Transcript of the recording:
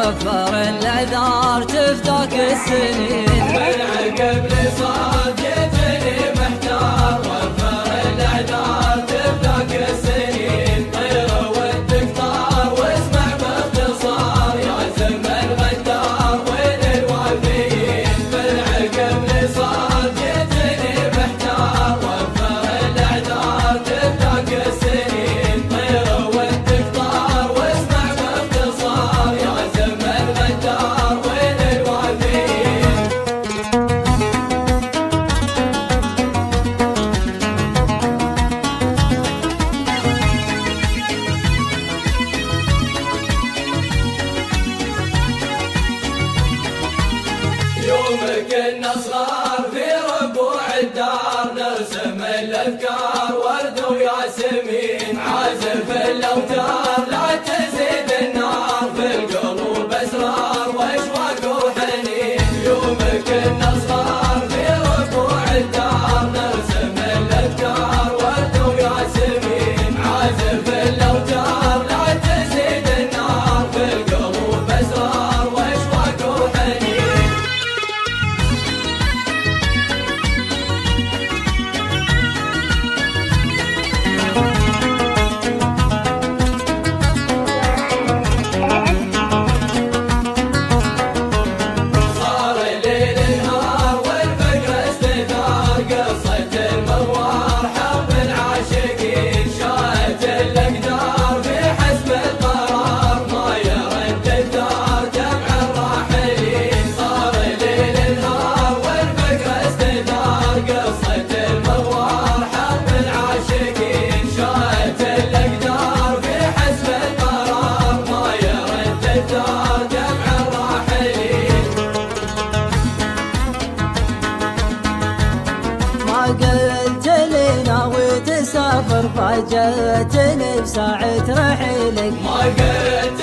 وفر العذار تفداك السنين. من عقب لصاد جيتني محتار وفر العذار تفداك السنين. طير ودك طار واسمع باختصار يا زم الغدار وين الوافيين. من عقب لصاد جيتني محتار وفر العذار تفداك السنين. طير ودك طار واسمع باختصار يا زم الغدار وين الوافيين. يوم كنا صغار في ربوع الدار نرسم الافكار ورد وياسمين. عازف الاوتار لا تزيد النار في القلوب اسرار واشواق وحنين. يوم كنا صغار في ربوع الدار نرسم الافكار ورد وياسمين. عازف الاوتار لا تزيد النار في القلوب اسرار واشواق وحنين. صار الليل نهار والفقر استثار قصة المغوار حرب العاشقين. شاءت الأقدار في حسب القرار ما يرد الدار جمع الراحلين. صار الليل نهار والفقر استثار قصة المغوار حرب العاشقين. شاءت الأقدار في حسب القرار ما يرد الدار جمع الراحلين. ما قلت لي ناوي تسافر فاجأتني بساعة رحيلك. ما قلت